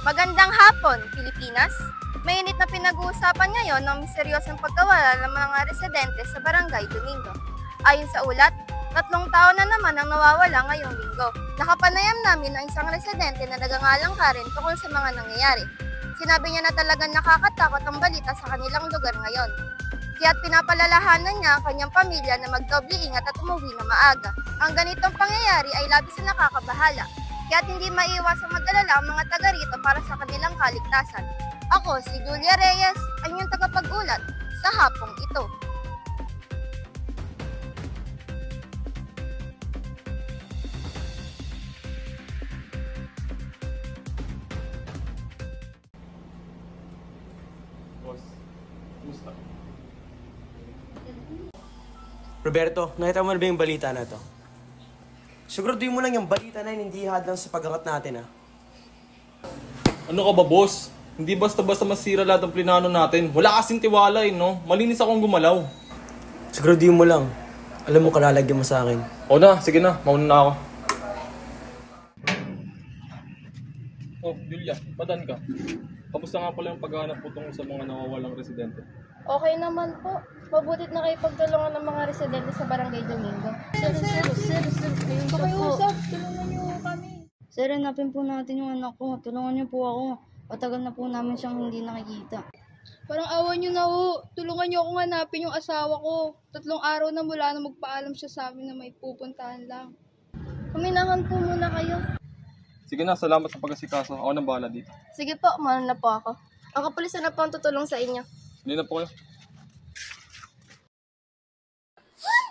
Magandang hapon, Pilipinas! Mainit na pinag-uusapan ngayon ng misteryosong pagkawala ng mga residente sa Barangay Domingo. Ayon sa ulat, 3 taon na naman ang nawawala ngayong linggo. Nakapanayam namin ang isang residente na nagangalang Karen tungkol sa mga nangyayari. Sinabi niya na talagang nakakatakot ang balita sa kanilang lugar ngayon. Kaya't pinapalalahanan niya ang kanyang pamilya na magdoble ingat at umuwi na maaga. Ang ganitong pangyayari ay labis na nakakabahala. Kaya't hindi maiwasang mag-alala ang mga taga rito para sa kanilang kaligtasan. Ako, si Julia Reyes, ang inyong tagapag-ulat sa hapong ito. Boss, kumusta? Roberto, nakita mo na ba yung balita na to? Siguraduhin mo lang yung balita na yun, hindi hadlang sa pag-angat natin, ha? Ano ka ba, boss? Hindi basta-basta masira lahat ng plinano natin. Wala kasing tiwala no? Malinis akong gumalaw. Siguraduhin mo lang. Alam mo, kalalagyan mo sa akin. O na, sige na. Mauna na ako. Oh, Julia, badan ka. Kamusta nga pala yung paghahanap po tungkol sa mga nawawalang residente? Okay naman po. Mabutit na kayo pagtulungan ng mga residente sa Barangay Domingo. Sir, tulungan niyo kami. Sir, hanapin po natin yung anak ko. Tulungan niyo po ako. Matagal na po namin siyang hindi nakikita. Parang awa niyo na ho. Tulungan niyo akong hanapin yung asawa ko. 3 araw na mula na magpaalam siya sa amin na may pupuntahan lang. Kuminahan po muna kayo. Sige na, salamat sa pag-asikaso. Ako nang bahala dito. Sige po, mahal na po ako. Ang kapulisan na po ang tutulong sa inyo. Hindi na po kayo.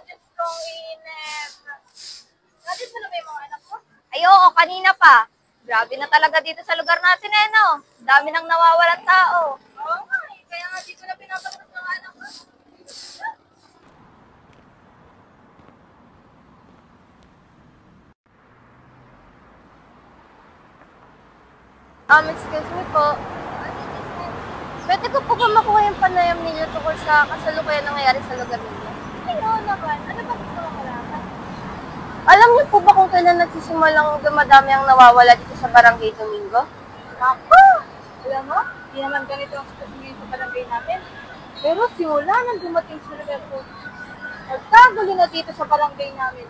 Diyos kong inip. Natin mo na ba yung mga anak mo? Ay, oo, kanina pa. Grabe na talaga dito sa lugar natin no? Dami nang nawawalang tao. Oo nga, kaya nga dito na pinapatrap ng anak ko. Excuse me po. Pwede ko po ba makuha yung panayam ninyo tungkol sa kasalukuyan nangyayari sa lugar ninyo? Ay, oo naman. Ano ba gusto mo malaman? Alam niyo po ba kung kailan nagsisimulang dumadami ang nawawala dito sa Barangay Domingo? Ako! Alam mo, hindi naman ganito ang sitwasyon ngayon sa barangay natin. Pero simula nang dumating si Roberto, nagkagulo na dito sa barangay namin.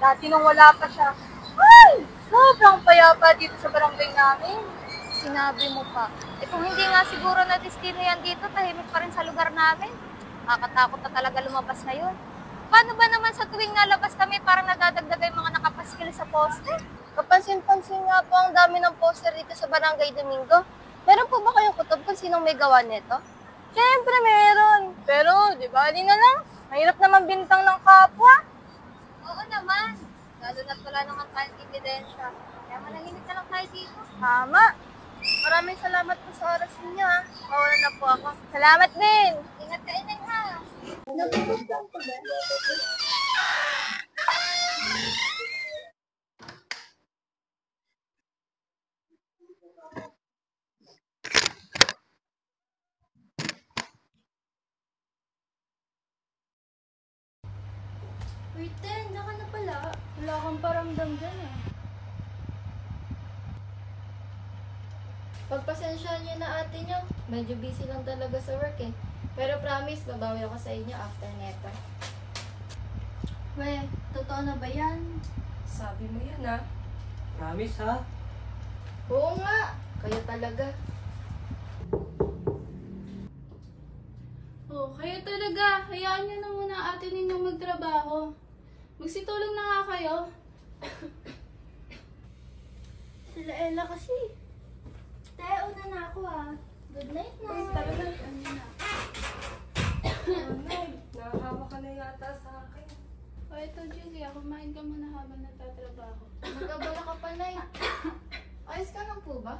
Dati nung wala pa siya, ay! Sobrang payapa dito sa barangay namin. Sinabi mo pa. Eh kung hindi nga siguro na destino yan dito, tahimik pa rin sa lugar namin. Nakakatakot na talaga lumabas ngayon. Paano ba naman sa tuwing nalabas kami parang nadadagdaga yung mga nakapaskil sa poster? Kapansin-pansin nga po ang dami ng poster dito sa Barangay Domingo. Meron po ba kayong kutob kung sinong may gawa nito? Siyempre meron. Pero, di ba, di na lang. Mahirap naman bintang ng kapwa. Oo naman. Lalo na't wala naman tayong ebidensya. Kaya manahimik na lang tayo dito. Tama. Maraming salamat po sa oras ninyo ha. Mawalan na po ako. Salamat din. Ingat ka inang ha. Nabubugtan ko ba? Wait, Ten, naka na pala. Wala kang paramdam dyan Pagpasensyahan niyo na ate niyo. Medyo busy lang talaga sa work Pero promise, babawi ako sa inyo after neto. We, totoo na ba yan? Sabi mo yan Promise ha? Oo nga, kayo talaga. Oh, kayo talaga. Hayaan niyo na muna ate ninyong magtrabaho. Magsitulong na nga kayo. Sila Ella kasi. Tayo, una na ako Good night na. Talaga, ano na. Nakahawa ka na yata sa akin. O ito, Julia, kumain ka muna habang nagtatrabaho. Mag-abala ka pa, Nay. Ayos ka lang po ba?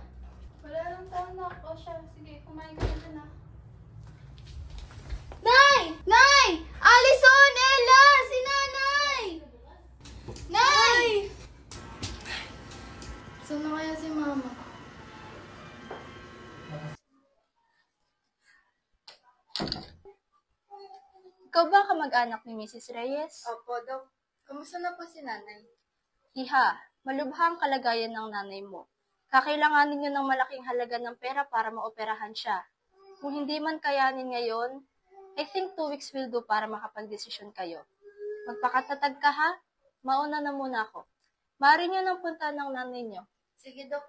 Wala lang taon na ako siya. Sige, kumain ka na na. Nay! Nay! Alison! Ella! Si Nanay! Nay! Saan na kaya si Mama? Ikaw ba kamag-anak ni Mrs. Reyes? Opo, Dok. Kamusta na po si nanay? Iha, malubha ang kalagayan ng nanay mo. Kakailanganin niyo ng malaking halaga ng pera para maoperahan siya. Kung hindi man kayanin ngayon, I think 2 weeks will do para makapag-desisyon kayo. Magpakatatag ka ha? Mauna na muna ako. Maaari niyo nang punta ng nanay niyo. Sige, Dok.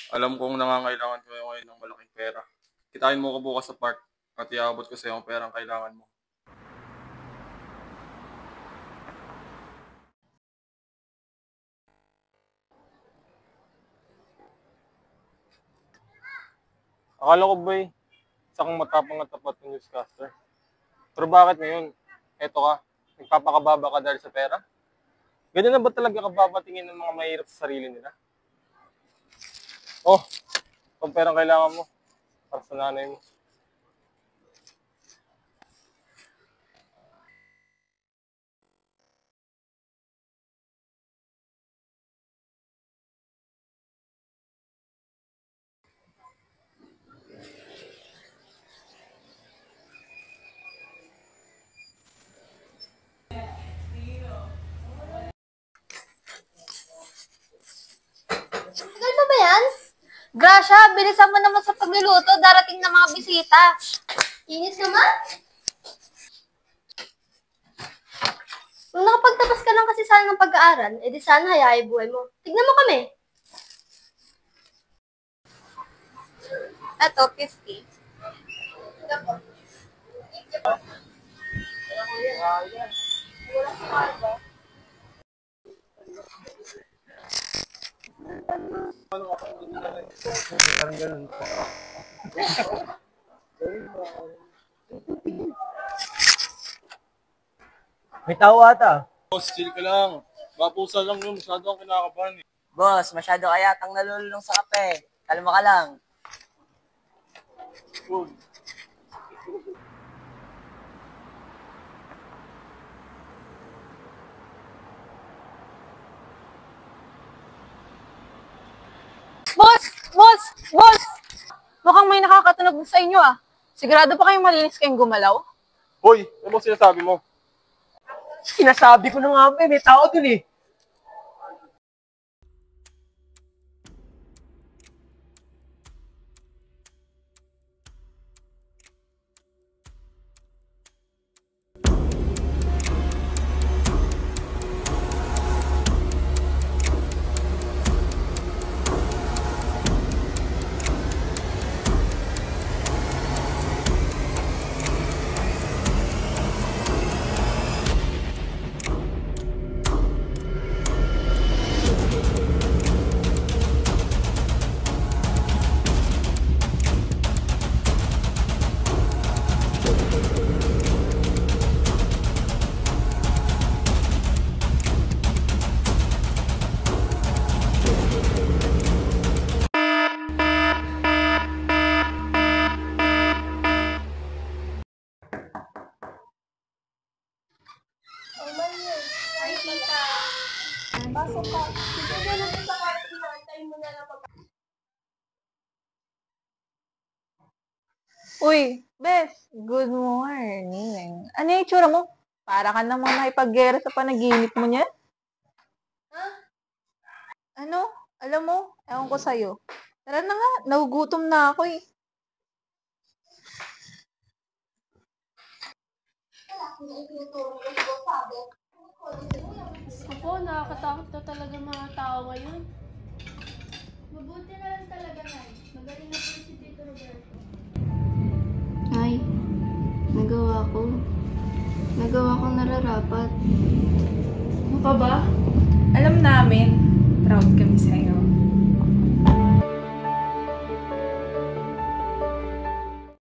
Alam kong nangangailangan ko ngayon ng malaking pera. Kitain mo ko bukas sa park at iabot ko sa iyo ang perang kailangan mo. Akala ko ba isa kang matapang at tapat ng newscaster. Pero bakit ngayon? Eto ka, nagpapakababa ka dahil sa pera? Ganyan na ba talaga kababatingin ng mga mahirap sa sarili nila? Oh, kung perang kailangan mo para sa nanay mo. Tagal pa ba yan? Gracia, bilisan mo naman sa pagluluto. Darating na mga bisita. Inis naman. Kung nakapagtapos ka lang kasi sana ng pag-aaral, edi sana hayahay buhay mo. Tignan mo kami. Eto, 50. May tao ata. Boss, chill ka lang. Mapusa lang yun. Masyado ang kinakabahan eh. Boss, masyado kayatang nalululong sa kape. Kalma ka lang. Good. Boss! Boss! Boss! Mukhang may nakakatunog sa inyo ah. Sigurado pa kayong malinis kayong gumalaw? Hoy, ano ba sinasabi mo? Sinasabi ko na nga ba, may tao dun eh. Pasok ka. Sige na lang sa kwarto mo. Antayin mo na lang pag... Uy, Bes, good morning. Ano yung itsura mo? Para ka namang makipaggera sa panaginip mo niyan? Ha? Ano? Alam mo, ewan ko sa'yo. Tara na nga, nagugutom na ako eh. Opo, nakakatakot na talaga mga tao ngayon. Mabuti na lang talaga, Nay. Magaling na po si Tito Roberto. Ay, nagawa ko. Nagawa ko nararapat. Ano ka ba? Alam namin, proud kami sa'yo.